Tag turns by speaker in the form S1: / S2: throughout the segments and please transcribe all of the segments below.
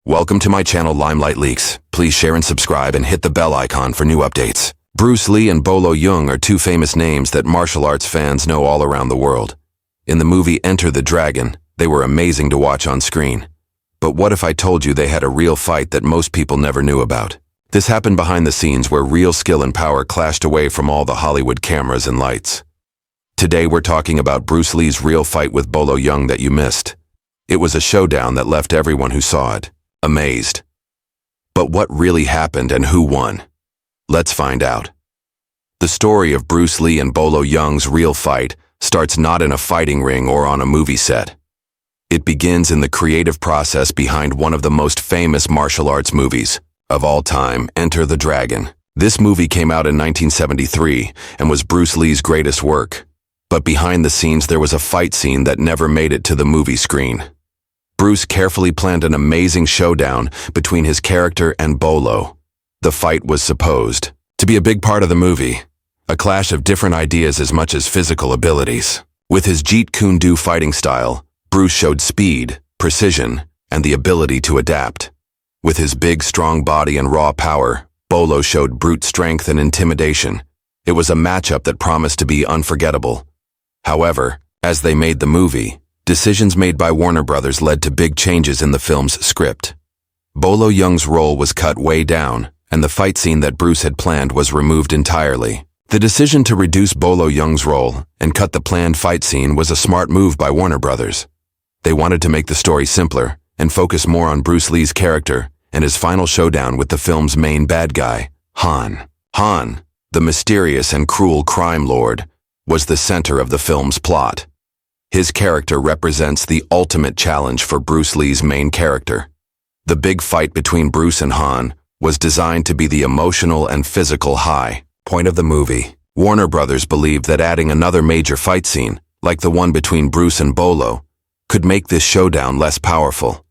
S1: Welcome to my channel Limelight Leaks. Please share and subscribe and hit the bell icon for new updates. Bruce Lee and Bolo Yeung are two famous names that martial arts fans know all around the world. In the movie Enter the Dragon, they were amazing to watch on screen. But what if I told you they had a real fight that most people never knew about? This happened behind the scenes where real skill and power clashed away from all the Hollywood cameras and lights. Today we're talking about Bruce Lee's real fight with Bolo Yeung that you missed. It was a showdown that left everyone who saw it amazed. But what really happened and who won? Let's find out. The story of Bruce Lee and Bolo Yeung's real fight starts not in a fighting ring or on a movie set. It begins in the creative process behind one of the most famous martial arts movies of all time, Enter the Dragon. This movie came out in 1973 and was Bruce Lee's greatest work. But behind the scenes there was a fight scene that never made it to the movie screen. Bruce carefully planned an amazing showdown between his character and Bolo. The fight was supposed to be a big part of the movie, a clash of different ideas as much as physical abilities. With his Jeet Kune Do fighting style, Bruce showed speed, precision, and the ability to adapt. With his big, strong body and raw power, Bolo showed brute strength and intimidation. It was a matchup that promised to be unforgettable. However, as they made the movie, decisions made by Warner Brothers led to big changes in the film's script. Bolo Yeung's role was cut way down, and the fight scene that Bruce had planned was removed entirely. The decision to reduce Bolo Yeung's role and cut the planned fight scene was a smart move by Warner Brothers. They wanted to make the story simpler and focus more on Bruce Lee's character and his final showdown with the film's main bad guy, Han. Han, the mysterious and cruel crime lord, was the center of the film's plot. His character represents the ultimate challenge for Bruce Lee's main character. The big fight between Bruce and Han was designed to be the emotional and physical high point of the movie. Warner Brothers believed that adding another major fight scene, like the one between Bruce and Bolo, could make this showdown less powerful.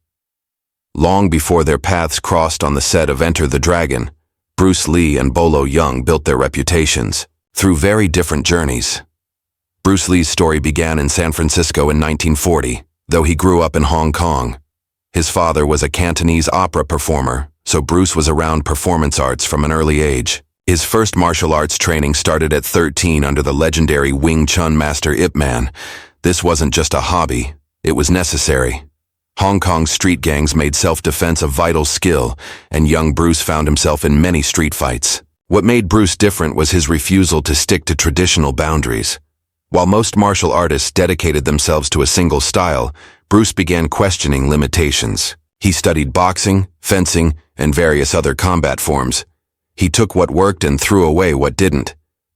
S1: Long before their paths crossed on the set of Enter the Dragon, Bruce Lee and Bolo Yeung built their reputations through very different journeys. Bruce Lee's story began in San Francisco in 1940, though he grew up in Hong Kong. His father was a Cantonese opera performer, so Bruce was around performance arts from an early age. His first martial arts training started at 13 under the legendary Wing Chun master Ip Man. This wasn't just a hobby, it was necessary. Hong Kong's street gangs made self-defense a vital skill, and young Bruce found himself in many street fights. What made Bruce different was his refusal to stick to traditional boundaries. While most martial artists dedicated themselves to a single style, Bruce began questioning limitations. He studied boxing, fencing, and various other combat forms. He took what worked and threw away what didn't.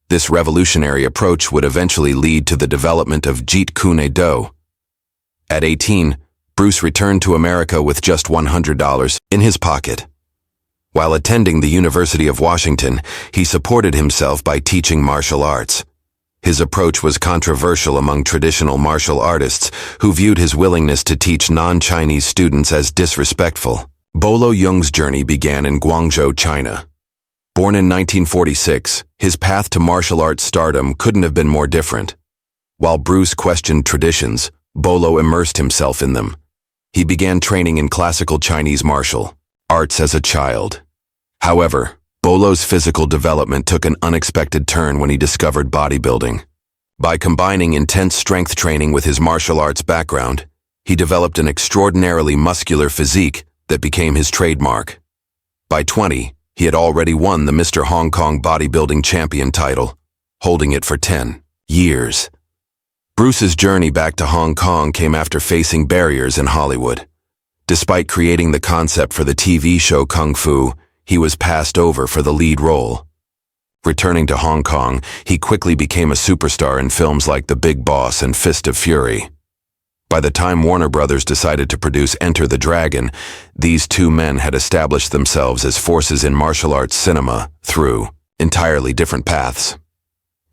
S1: This revolutionary approach would eventually lead to the development of Jeet Kune Do. At 18, Bruce returned to America with just $100 in his pocket. While attending the University of Washington, he supported himself by teaching martial arts. His approach was controversial among traditional martial artists who viewed his willingness to teach non-Chinese students as disrespectful. Bolo Yeung's journey began in Guangzhou, China. Born in 1946, his path to martial arts stardom couldn't have been more different. While Bruce questioned traditions, Bolo immersed himself in them. He began training in classical Chinese martial arts as a child. However, Bolo's physical development took an unexpected turn when he discovered bodybuilding. By combining intense strength training with his martial arts background, he developed an extraordinarily muscular physique that became his trademark. By 20, he had already won the Mr. Hong Kong bodybuilding champion title, holding it for 10 years. Bruce's journey back to Hong Kong came after facing barriers in Hollywood. Despite creating the concept for the TV show Kung Fu, he was passed over for the lead role. Returning to Hong Kong, he quickly became a superstar in films like The Big Boss and Fist of Fury. By the time Warner Brothers decided to produce Enter the Dragon, these two men had established themselves as forces in martial arts cinema through entirely different paths.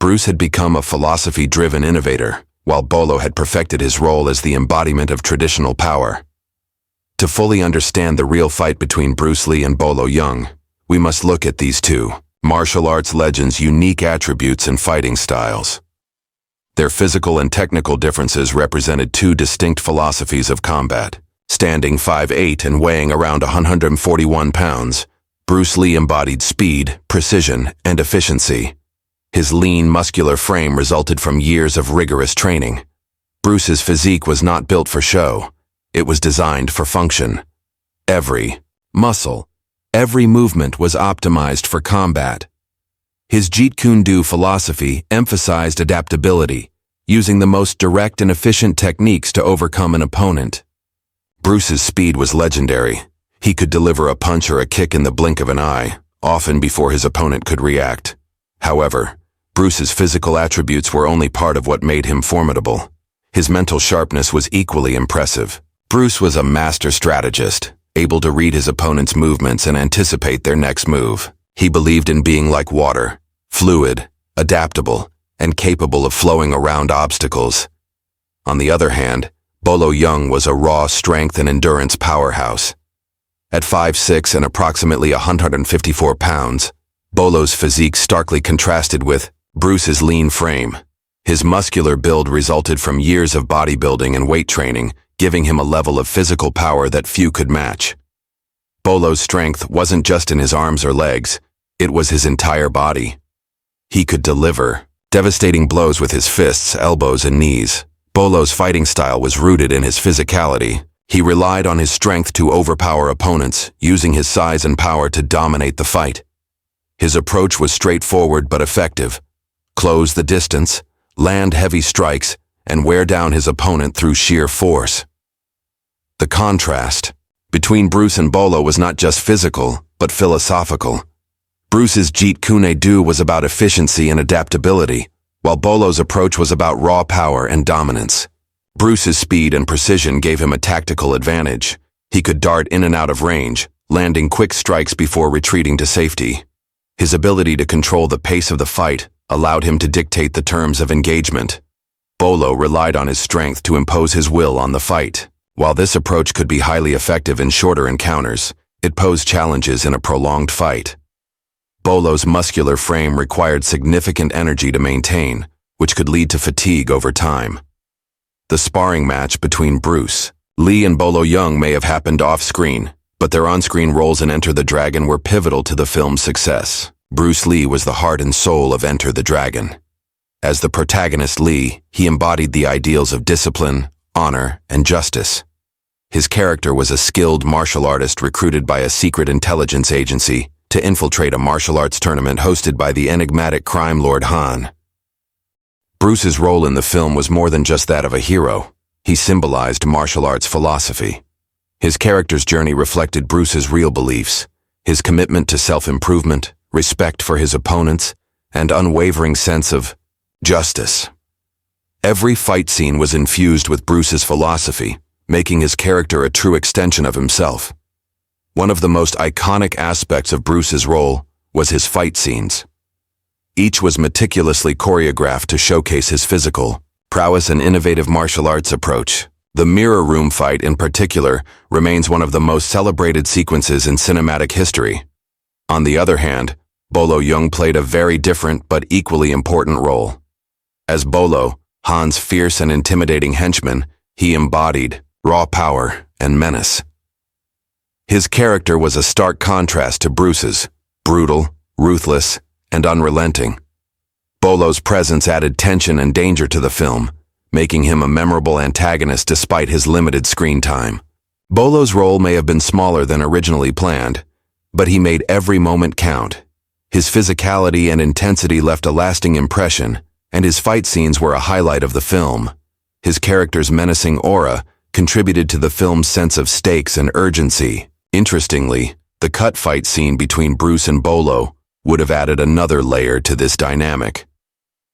S1: Bruce had become a philosophy-driven innovator, while Bolo had perfected his role as the embodiment of traditional power. To fully understand the real fight between Bruce Lee and Bolo Yeung, we must look at these two martial arts legends' unique attributes and fighting styles. Their physical and technical differences represented two distinct philosophies of combat. Standing 5'8" and weighing around 141 pounds, Bruce Lee embodied speed, precision, and efficiency. His lean, muscular frame resulted from years of rigorous training. Bruce's physique was not built for show. It was designed for function. Every muscle, every movement was optimized for combat. His Jeet Kune Do philosophy emphasized adaptability, using the most direct and efficient techniques to overcome an opponent. Bruce's speed was legendary. He could deliver a punch or a kick in the blink of an eye, often before his opponent could react. However, Bruce's physical attributes were only part of what made him formidable. His mental sharpness was equally impressive. Bruce was a master strategist, able to read his opponent's movements and anticipate their next move. He believed in being like water, fluid, adaptable, and capable of flowing around obstacles. On the other hand, Bolo Yeung was a raw strength and endurance powerhouse. At 5'6" and approximately 154 pounds, Bolo's physique starkly contrasted with Bruce's lean frame. His muscular build resulted from years of bodybuilding and weight training, giving him a level of physical power that few could match. Bolo's strength wasn't just in his arms or legs, it was his entire body. He could deliver devastating blows with his fists, elbows, and knees. Bolo's fighting style was rooted in his physicality. He relied on his strength to overpower opponents, using his size and power to dominate the fight. His approach was straightforward but effective. Close the distance, land heavy strikes, and wear down his opponent through sheer force. The contrast between Bruce and Bolo was not just physical, but philosophical. Bruce's Jeet Kune Do was about efficiency and adaptability, while Bolo's approach was about raw power and dominance. Bruce's speed and precision gave him a tactical advantage. He could dart in and out of range, landing quick strikes before retreating to safety. His ability to control the pace of the fight allowed him to dictate the terms of engagement. Bolo relied on his strength to impose his will on the fight. While this approach could be highly effective in shorter encounters, it posed challenges in a prolonged fight. Bolo's muscular frame required significant energy to maintain, which could lead to fatigue over time. The sparring match between Bruce Lee and Bolo Yeung may have happened off-screen, but their on-screen roles in Enter the Dragon were pivotal to the film's success. Bruce Lee was the heart and soul of Enter the Dragon. As the protagonist Lee, he embodied the ideals of discipline, honor, and justice. His character was a skilled martial artist recruited by a secret intelligence agency to infiltrate a martial arts tournament hosted by the enigmatic crime lord Han. Bruce's role in the film was more than just that of a hero. He symbolized martial arts philosophy. His character's journey reflected Bruce's real beliefs, his commitment to self-improvement, respect for his opponents, and unwavering sense of justice. Every fight scene was infused with Bruce's philosophy, making his character a true extension of himself. One of the most iconic aspects of Bruce's role was his fight scenes. Each was meticulously choreographed to showcase his physical prowess and innovative martial arts approach. The mirror room fight in particular remains one of the most celebrated sequences in cinematic history. On the other hand, Bolo Yeung played a very different but equally important role. As Bolo, Han's fierce and intimidating henchman, he embodied raw power and menace. His character was a stark contrast to Bruce's, brutal, ruthless, and unrelenting. Bolo's presence added tension and danger to the film, making him a memorable antagonist despite his limited screen time. Bolo's role may have been smaller than originally planned, but he made every moment count. His physicality and intensity left a lasting impression, and his fight scenes were a highlight of the film. His character's menacing aura contributed to the film's sense of stakes and urgency. Interestingly, the cut fight scene between Bruce and Bolo would have added another layer to this dynamic.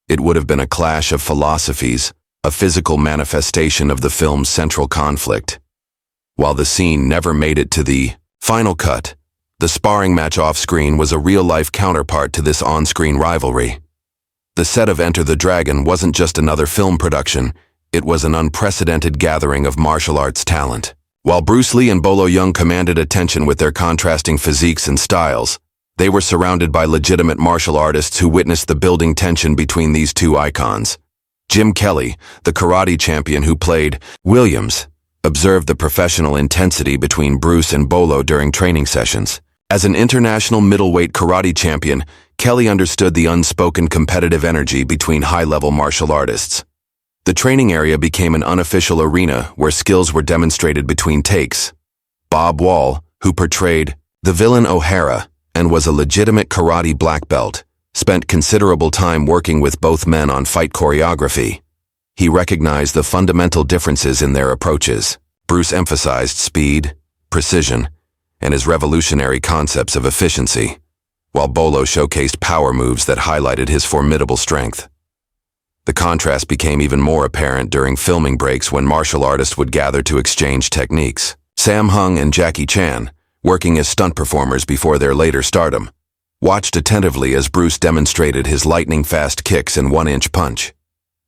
S1: It would have been a clash of philosophies, a physical manifestation of the film's central conflict. While the scene never made it to the final cut, the sparring match off-screen was a real-life counterpart to this on-screen rivalry. The set of Enter the Dragon wasn't just another film production, it was an unprecedented gathering of martial arts talent. While Bruce Lee and Bolo Yeung commanded attention with their contrasting physiques and styles, they were surrounded by legitimate martial artists who witnessed the building tension between these two icons. Jim Kelly, the karate champion who played Williams, observed the professional intensity between Bruce and Bolo during training sessions. As an international middleweight karate champion, Kelly understood the unspoken competitive energy between high-level martial artists. The training area became an unofficial arena where skills were demonstrated between takes. Bob Wall, who portrayed the villain O'Hara and was a legitimate karate black belt, spent considerable time working with both men on fight choreography. He recognized the fundamental differences in their approaches. Bruce emphasized speed, precision, and his revolutionary concepts of efficiency, while Bolo showcased power moves that highlighted his formidable strength. The contrast became even more apparent during filming breaks when martial artists would gather to exchange techniques. Sam Hung and Jackie Chan, working as stunt performers before their later stardom, watched attentively as Bruce demonstrated his lightning-fast kicks and one-inch punch.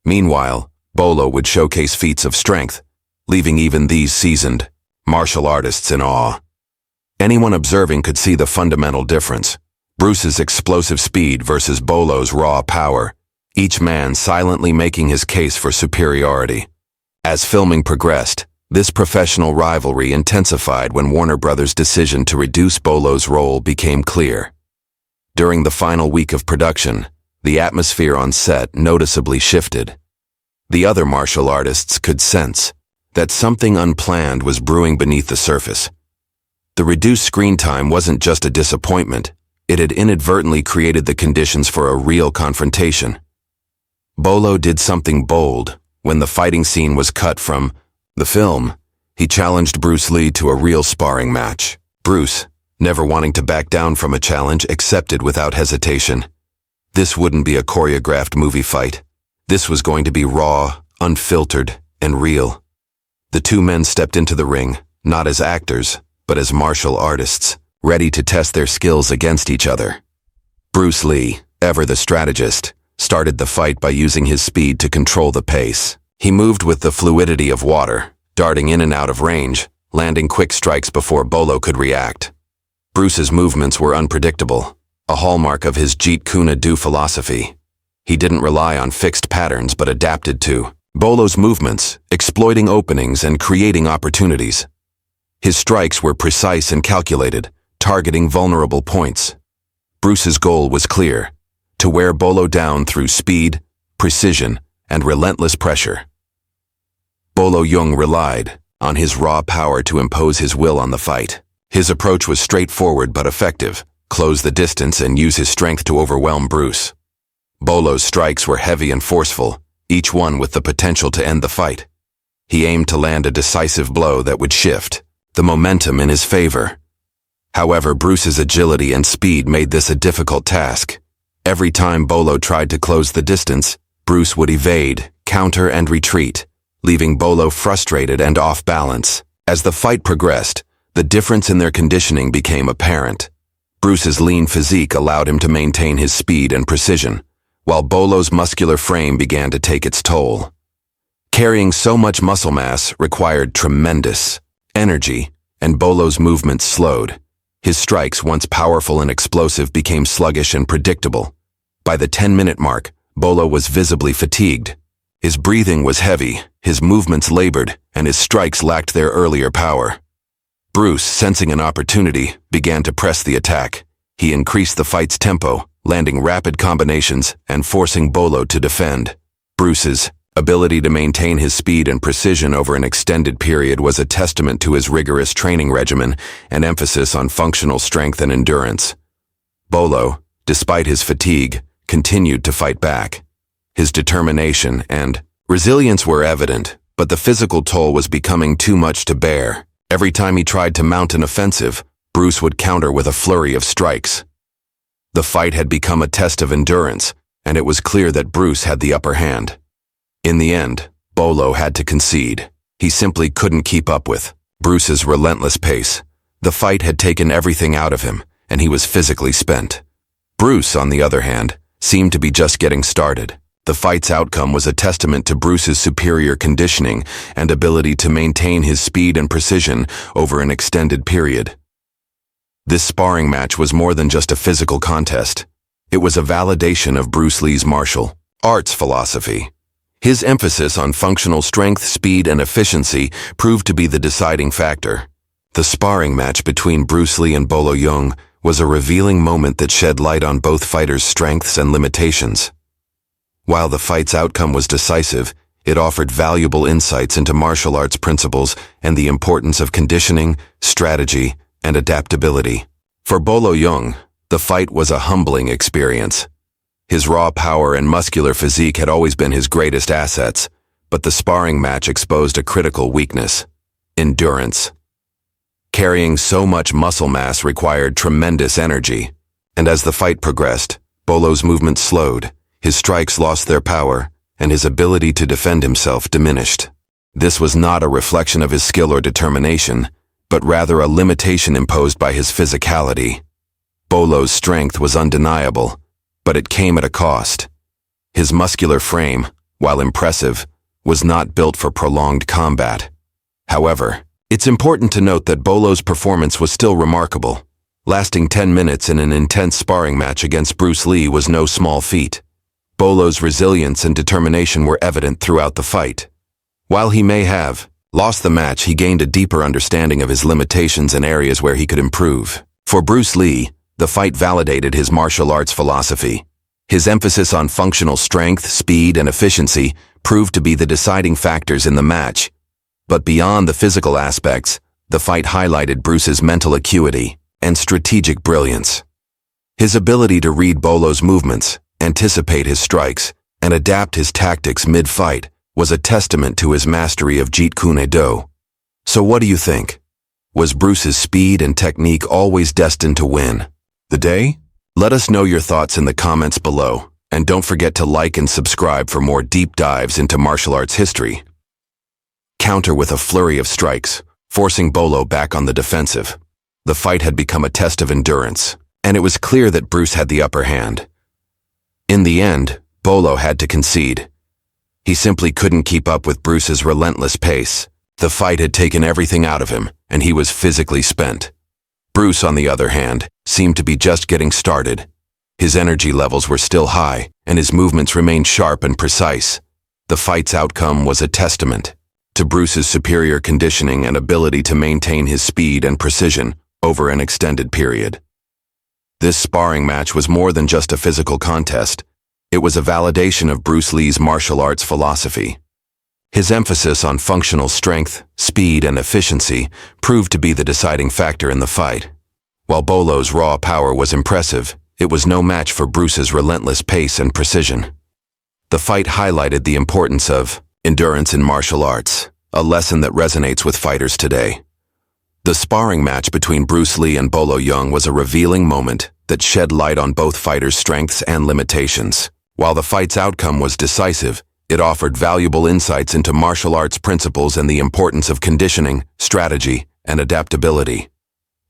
S1: Meanwhile, Bolo would showcase feats of strength, leaving even these seasoned martial artists in awe. Anyone observing could see the fundamental difference: Bruce's explosive speed versus Bolo's raw power, each man silently making his case for superiority. As filming progressed, this professional rivalry intensified when Warner Brothers' decision to reduce Bolo's role became clear. During the final week of production, the atmosphere on set noticeably shifted. The other martial artists could sense that something unplanned was brewing beneath the surface. The reduced screen time wasn't just a disappointment, it had inadvertently created the conditions for a real confrontation. Bolo did something bold. When the fighting scene was cut from the film, he challenged Bruce Lee to a real sparring match. Bruce, never wanting to back down from a challenge, accepted without hesitation. This wouldn't be a choreographed movie fight. This was going to be raw, unfiltered, and real. The two men stepped into the ring, not as actors, but as martial artists, ready to test their skills against each other. Bruce Lee, ever the strategist, started the fight by using his speed to control the pace. He moved with the fluidity of water, darting in and out of range, landing quick strikes before Bolo could react. Bruce's movements were unpredictable, a hallmark of his Jeet Kune Do philosophy. He didn't rely on fixed patterns but adapted to Bolo's movements, exploiting openings and creating opportunities. His strikes were precise and calculated, targeting vulnerable points. Bruce's goal was clear: to wear Bolo down through speed, precision, and relentless pressure. Bolo Yeung relied on his raw power to impose his will on the fight. His approach was straightforward but effective: close the distance and use his strength to overwhelm Bruce. Bolo's strikes were heavy and forceful, each one with the potential to end the fight. He aimed to land a decisive blow that would shift the momentum in his favor. However, Bruce's agility and speed made this a difficult task. Every time Bolo tried to close the distance, Bruce would evade, counter, and retreat, leaving Bolo frustrated and off balance. As the fight progressed, the difference in their conditioning became apparent. Bruce's lean physique allowed him to maintain his speed and precision, while Bolo's muscular frame began to take its toll. Carrying so much muscle mass required tremendous energy, and Bolo's movements slowed. His strikes, once powerful and explosive, became sluggish and predictable. By the 10-minute mark, Bolo was visibly fatigued. His breathing was heavy, his movements labored, and his strikes lacked their earlier power. Bruce, sensing an opportunity, began to press the attack. He increased the fight's tempo, landing rapid combinations and forcing Bolo to defend. Bruce's ability to maintain his speed and precision over an extended period was a testament to his rigorous training regimen and emphasis on functional strength and endurance. Bolo, despite his fatigue, continued to fight back. His determination and resilience were evident, but the physical toll was becoming too much to bear. Every time he tried to mount an offensive, Bruce would counter with a flurry of strikes. The fight had become a test of endurance, and it was clear that Bruce had the upper hand. In the end, Bolo had to concede. He simply couldn't keep up with Bruce's relentless pace. The fight had taken everything out of him, and he was physically spent. Bruce, on the other hand, seemed to be just getting started. The fight's outcome was a testament to Bruce's superior conditioning and ability to maintain his speed and precision over an extended period. This sparring match was more than just a physical contest. It was a validation of Bruce Lee's martial arts philosophy. His emphasis on functional strength, speed, and efficiency proved to be the deciding factor. The sparring match between Bruce Lee and Bolo Yeung was a revealing moment that shed light on both fighters' strengths and limitations. While the fight's outcome was decisive, it offered valuable insights into martial arts principles and the importance of conditioning, strategy, and adaptability. For Bolo Yeung, the fight was a humbling experience. His raw power and muscular physique had always been his greatest assets, but the sparring match exposed a critical weakness: endurance. Carrying so much muscle mass required tremendous energy, and as the fight progressed, Bolo's movement slowed, his strikes lost their power, and his ability to defend himself diminished. This was not a reflection of his skill or determination, but rather a limitation imposed by his physicality. Bolo's strength was undeniable, but it came at a cost. His muscular frame, while impressive, was not built for prolonged combat. However, it's important to note that Bolo's performance was still remarkable. Lasting 10 minutes in an intense sparring match against Bruce Lee was no small feat. Bolo's resilience and determination were evident throughout the fight. While he may have lost the match, he gained a deeper understanding of his limitations and areas where he could improve. For Bruce Lee, the fight validated his martial arts philosophy. His emphasis on functional strength, speed, and efficiency proved to be the deciding factors in the match. But beyond the physical aspects, the fight highlighted Bruce's mental acuity and strategic brilliance. His ability to read Bolo's movements, anticipate his strikes, and adapt his tactics mid-fight was a testament to his mastery of Jeet Kune Do. So what do you think? Was Bruce's speed and technique always destined to win the day? Let us know your thoughts in the comments below, and don't forget to like and subscribe for more deep dives into martial arts history. Counter with a flurry of strikes, forcing Bolo back on the defensive. The fight had become a test of endurance, and it was clear that Bruce had the upper hand. In the end, Bolo had to concede. He simply couldn't keep up with Bruce's relentless pace. The fight had taken everything out of him, and he was physically spent. Bruce, on the other hand, seemed to be just getting started. His energy levels were still high, and his movements remained sharp and precise. The fight's outcome was a testament to Bruce's superior conditioning and ability to maintain his speed and precision over an extended period. This sparring match was more than just a physical contest. It was a validation of Bruce Lee's martial arts philosophy. His emphasis on functional strength, speed, and efficiency proved to be the deciding factor in the fight. While Bolo's raw power was impressive, it was no match for Bruce's relentless pace and precision. The fight highlighted the importance of endurance in martial arts, a lesson that resonates with fighters today. The sparring match between Bruce Lee and Bolo Yeung was a revealing moment that shed light on both fighters' strengths and limitations. While the fight's outcome was decisive, it offered valuable insights into martial arts principles and the importance of conditioning, strategy, and adaptability.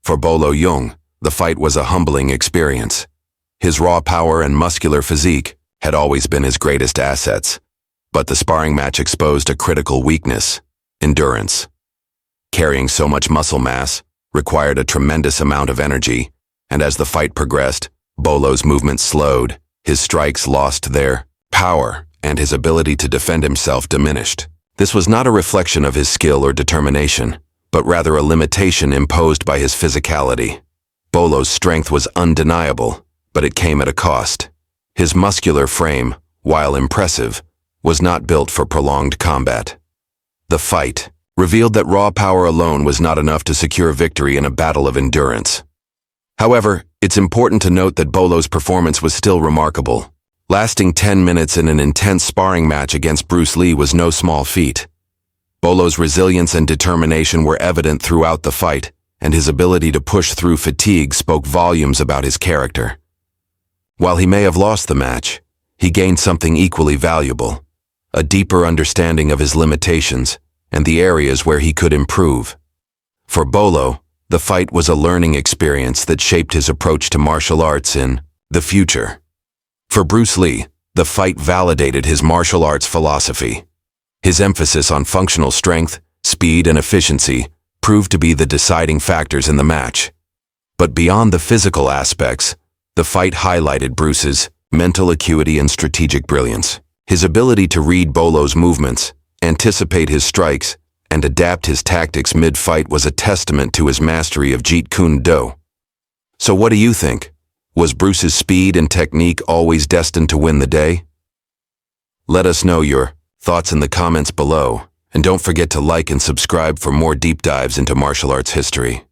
S1: For Bolo Yeung, the fight was a humbling experience. His raw power and muscular physique had always been his greatest assets, but the sparring match exposed a critical weakness: endurance. Carrying so much muscle mass required a tremendous amount of energy, and as the fight progressed, Bolo's movement slowed, his strikes lost their power, and his ability to defend himself diminished. This was not a reflection of his skill or determination, but rather a limitation imposed by his physicality. Bolo's strength was undeniable, but it came at a cost. His muscular frame, while impressive, was not built for prolonged combat. The fight revealed that raw power alone was not enough to secure victory in a battle of endurance. However, it's important to note that Bolo's performance was still remarkable. Lasting 10 minutes in an intense sparring match against Bruce Lee was no small feat. Bolo's resilience and determination were evident throughout the fight, and his ability to push through fatigue spoke volumes about his character. While he may have lost the match, he gained something equally valuable: a deeper understanding of his limitations and the areas where he could improve. For Bolo, the fight was a learning experience that shaped his approach to martial arts in the future. For Bruce Lee, the fight validated his martial arts philosophy. His emphasis on functional strength, speed, and efficiency proved to be the deciding factors in the match. But beyond the physical aspects, the fight highlighted Bruce's mental acuity and strategic brilliance. His ability to read Bolo's movements, anticipate his strikes, and adapt his tactics mid-fight was a testament to his mastery of Jeet Kune Do. So what do you think? Was Bruce's speed and technique always destined to win the day? Let us know your thoughts in the comments below, and don't forget to like and subscribe for more deep dives into martial arts history.